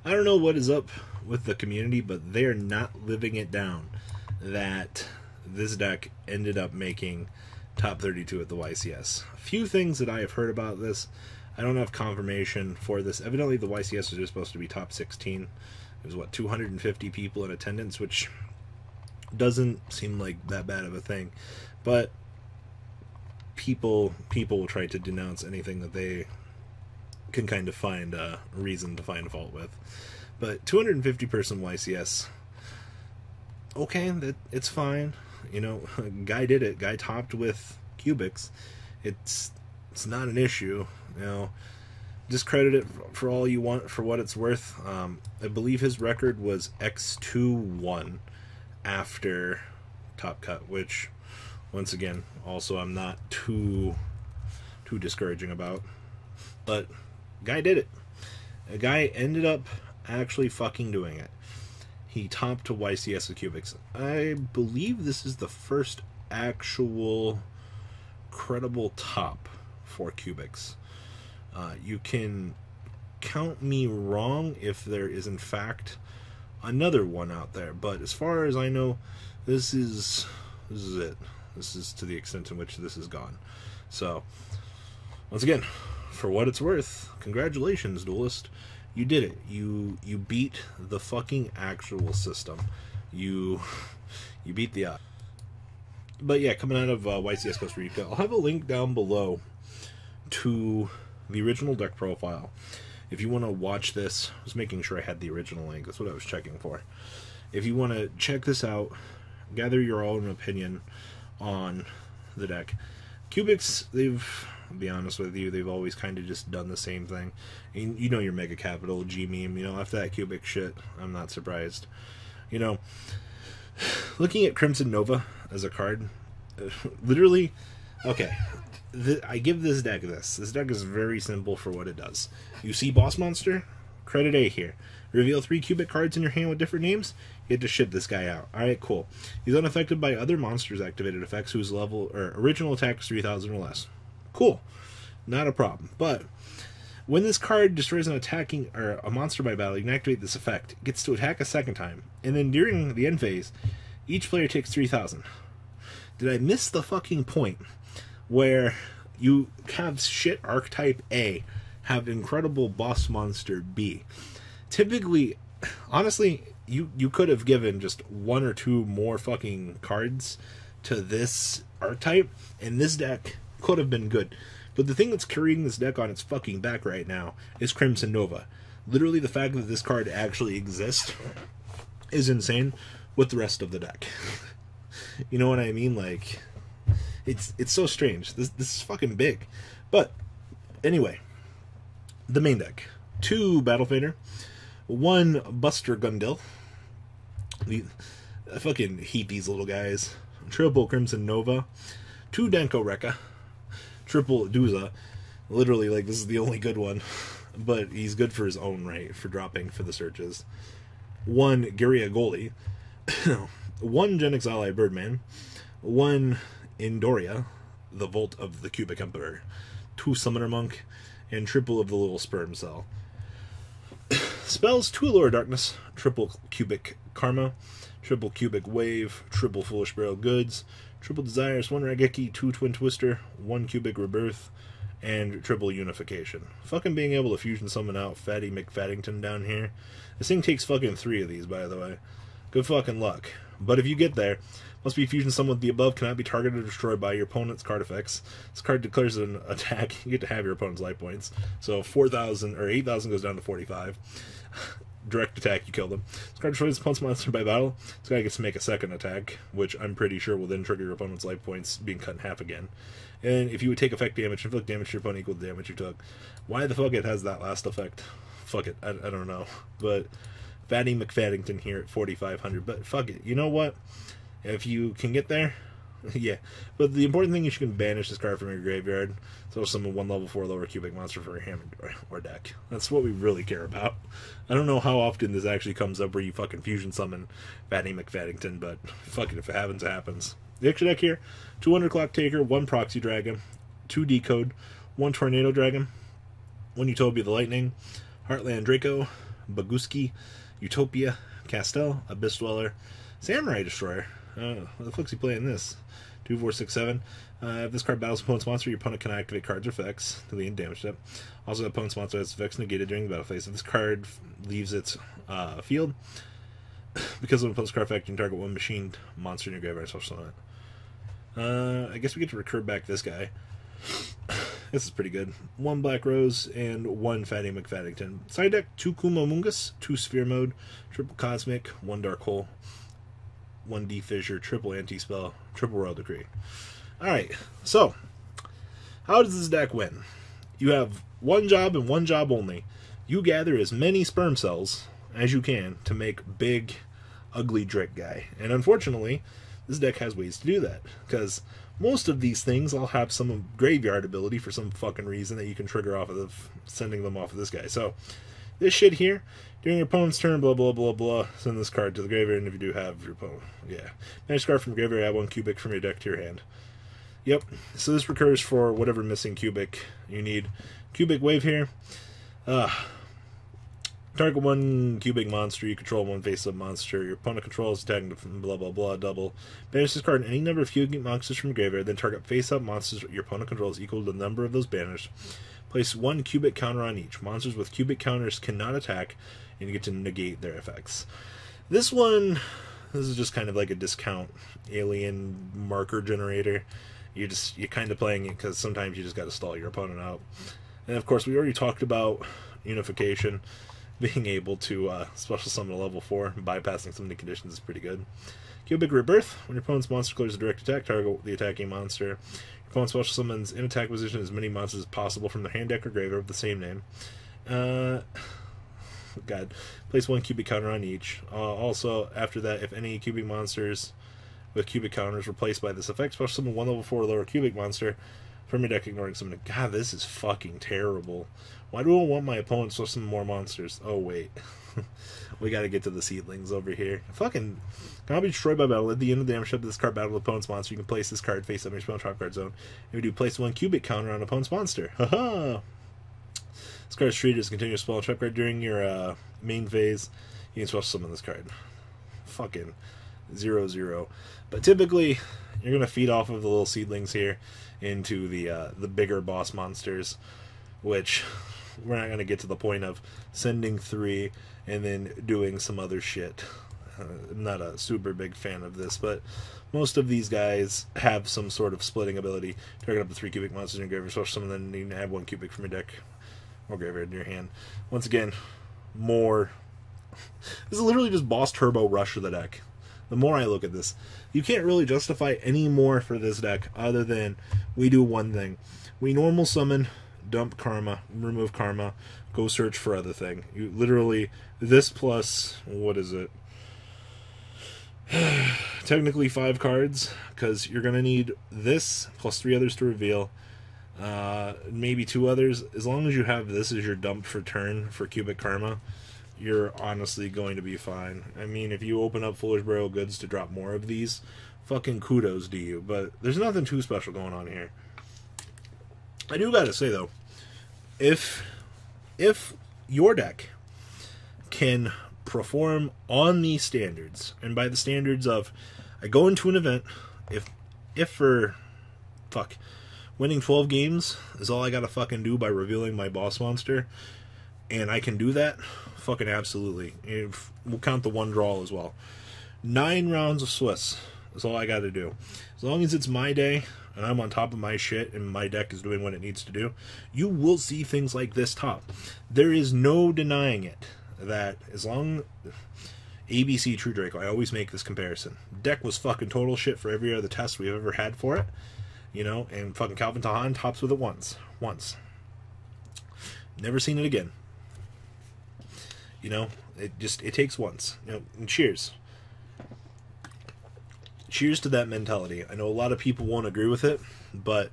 I don't know what is up with the community, but they are not living it down that this deck ended up making top 32 at the YCS. A few things that I have heard about this. I don't have confirmation for this. Evidently, the YCS was just supposed to be top 16. There's, what, 250 people in attendance, which doesn't seem like that bad of a thing. But people will try to denounce anything that they can kind of find a reason to find fault with. But 250 person YCS, okay, it's fine. You know, guy did it. Guy topped with cubics. It's not an issue. You know, discredit it for all you want, for what it's worth. I believe his record was X2-1 after top cut, which, once again, also I'm not too discouraging about. But guy did it. A guy ended up actually fucking doing it. He topped to YCS with cubics. I believe this is the first actual credible top for cubics. You can count me wrong if there is in fact another one out there, but as far as I know, this is it. This is to the extent in which this has gone. So, once again, for what it's worth, congratulations, Duelist. You did it. You beat the fucking actual system. You beat the odds. But yeah, coming out of YCS Costa Rica, I'll have a link down below to the original deck profile. If you want to watch this, I was making sure I had the original link. That's what I was checking for. If you want to check this out, gather your own opinion on the deck. Cubics, I'll be honest with you, they've always kind of just done the same thing. And you know your Mega Capital, G-Meme, you know, after that cubic shit, I'm not surprised. You know, looking at Crimson Nova as a card, literally, okay, I give this deck this. This deck is very simple for what it does. You see Boss Monster, credit A here. Reveal 3 cubic cards in your hand with different names, you get to shit this guy out. Alright, cool. He's unaffected by other monsters' activated effects whose level or original attack is 3,000 or less. Cool. Not a problem. But when this card destroys an attacking or a monster by battle, you can activate this effect. It gets to attack a second time. And then during the end phase, each player takes 3,000. Did I miss the fucking point where you have shit archetype A have incredible boss monster B? Typically, honestly, you could have given just 1 or 2 more fucking cards to this archetype, and this deck could have been good. But the thing that's carrying this deck on its fucking back right now is Crimson Nova. Literally, the fact that this card actually exists is insane with the rest of the deck. You know what I mean? Like, it's so strange. This is fucking big. But anyway, the main deck: 2 Battle Fader, 1 Buster Gundil. I fucking hate these little guys. Triple Crimson Nova, 2 Denko Rekka, triple Duza. Literally, like, this is the only good one, but he's good for his own right, for dropping for the searches. 1 Giria Goli, 1 Genix Ally Birdman, 1 Indoria, the Volt of the Cubic Emperor, 2 Summoner Monk, and triple of the Little Sperm Cell. Spells: 2 Allure Darkness, triple Cubic Karma, triple Cubic Wave, triple Foolish Barrel Goods, triple Desires, 1 Rageki, 2 Twin Twister, 1 Cubic Rebirth, and triple Unification. Fucking being able to fusion summon out Fatty McFaddington down here. This thing takes fucking 3 of these, by the way. Good fucking luck. But if you get there, must be fusion summon with the above, cannot be targeted or destroyed by your opponent's card effects. This card declares an attack, you get to have your opponent's life points. So 4,000 or 8,000 goes down to 45. Direct attack, you kill them. This card destroys opponent's monster by battle. This guy gets to make a second attack, which I'm pretty sure will then trigger your opponent's life points being cut in half again. And if you would take effect damage, inflict damage to your opponent equal to the damage you took. Why the fuck it has that last effect? Fuck it, I don't know. But Fatty McFaddington here at 4,500. But fuck it, you know what? If you can get there, yeah. But the important thing is you can banish this card from your graveyard. So summon 1 level 4 lower cubic monster for your hand or deck. That's what we really care about. I don't know how often this actually comes up where you fucking fusion summon Fatty McFaddington, but fuck it, if it happens, it happens. The extra deck here: 2 Underclock Taker, 1 Proxy Dragon, 2 Decode, 1 Tornado Dragon, 1 Utopia the Lightning, Heartland Draco, Baguski, Utopia, Castel, Abyss Dweller, Samurai Destroyer. What the fuck's he playing this? 2, 4, 6, 7. If this card battles opponent's monster, your opponent can activate cards or effects to lead and damage it. Also, the opponent's monster has effects negated during the battle phase. If this card leaves its field, because of a post card effect, you can target one machined monster in your graveyard. Special summon it. I guess we get to recur back this guy. This is pretty good. 1 Black Rose and 1 Fatty McFaddington. Side deck, 2 Kumomungus, 2 Sphere Mode, triple Cosmic, 1 Dark Hole, 1 D-Fissure, triple Anti-Spell, triple Royal Decree. Alright, so, how does this deck win? You have one job and one job only. You gather as many sperm cells as you can to make big, ugly Drake guy. And unfortunately, this deck has ways to do that, because most of these things all have some graveyard ability for some fucking reason that you can trigger off of sending them off of this guy. So, this shit here, during your opponent's turn, blah, blah, blah, blah, send this card to the graveyard, and if you do have your opponent, yeah. Manage card from your graveyard, add 1 cubic from your deck to your hand. Yep, so this recurs for whatever missing cubic you need. Cubic wave here. Target 1 cubic monster, you control 1 face-up monster, your opponent controls attacking blah blah blah double. Banish this card and any number of cubic monsters from your graveyard, then target face-up monsters your opponent controls equal to the number of those banished. Place 1 cubic counter on each. Monsters with cubic counters cannot attack, and you get to negate their effects. This is just kind of like a discount alien marker generator. You're kind of playing it because sometimes you just got to stall your opponent out. And of course, we already talked about unification. Being able to special summon a level 4, bypassing some of the conditions is pretty good. Cubic Rebirth. When your opponent's monster clears a direct attack, target the attacking monster. Your opponent special summons in attack position as many monsters as possible from their hand, deck, or graveyard of the same name. God. Place 1 cubic counter on each. Also, after that, if any cubic monsters with cubic counters replaced by this effect, special summon 1 level 4 lower cubic monster from your deck, ignoring summon. God, this is fucking terrible. Why do I want my opponent to summon more monsters? Oh, wait. We gotta get to the seedlings over here. Fucking cannot be destroyed by battle. At the end of the damage step, this card battle with opponent's monster. You can place this card face up in your spell trap card zone. If you do, place 1 cubic counter on opponent's monster. Haha! This card is treated as a continuous spell and trap card during your main phase. You can special summon this card. Fucking 0/0. But typically, you're gonna feed off of the little seedlings here into the bigger boss monsters, which we're not going to get to the point of sending 3 and then doing some other shit. I'm not a super big fan of this, but most of these guys have some sort of splitting ability. Target up to 3 cubic monsters in your graveyard, so some of them need to have 1 cubic from your deck or graveyard in your hand. Once again, more. This is literally just boss turbo rush of the deck. The more I look at this, you can't really justify any more for this deck other than we do one thing. We normal summon, dump karma, remove karma, go search for other thing. You literally, this plus, what is it? Technically 5 cards, because you're going to need this plus 3 others to reveal. Maybe 2 others. As long as you have this as your dump for turn for cubic karma, you're honestly going to be fine. I mean, if you open up Foolish Burial Goods to drop more of these, fucking kudos to you. But there's nothing too special going on here. I do gotta say, though, if your deck can perform on these standards, and by the standards of, I go into an event, if for, winning 12 games is all I gotta fucking do by revealing my boss monster, and I can do that, fucking absolutely. We'll count the 1 draw as well. 9 rounds of Swiss is all I gotta do. As long as it's my day, and I'm on top of my shit, and my deck is doing what it needs to do, you will see things like this top. There is no denying it, that as long... ABC True Draco, I always make this comparison. Deck was fucking total shit for every other test we've ever had for it. You know, and fucking Calvin Tahan tops with it once. Never seen it again. You know, it takes once. You know, and cheers. Cheers to that mentality. I know a lot of people won't agree with it, but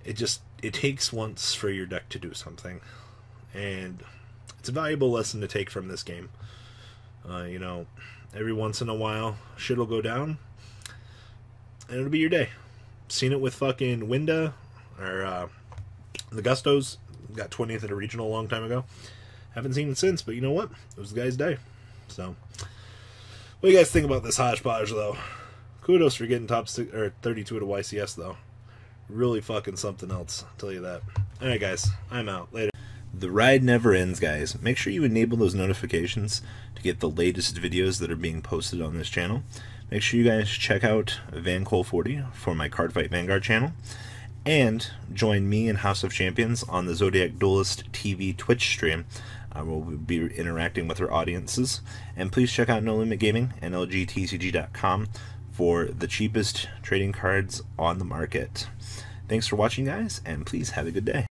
it takes once for your deck to do something. And it's a valuable lesson to take from this game. You know, every once in a while, shit will go down, and it'll be your day. Seen it with fucking Winda, or the Gustos, got 20th at a regional a long time ago. Haven't seen it since, but you know what? It was the guy's day. So, what do you guys think about this hodgepodge, though? Kudos for getting top 32 at a YCS, though. Really fucking something else, I'll tell you that. Alright, guys, I'm out. Later. The ride never ends, guys. Make sure you enable those notifications to get the latest videos that are being posted on this channel. Make sure you guys check out VanCole40 for my Cardfight Vanguard channel. And join me and House of Champions on the Zodiac Duelist TV Twitch stream. We'll be interacting with our audiences. And please check out No Limit Gaming and LGTCG.com for the cheapest trading cards on the market. Thanks for watching, guys, and please have a good day.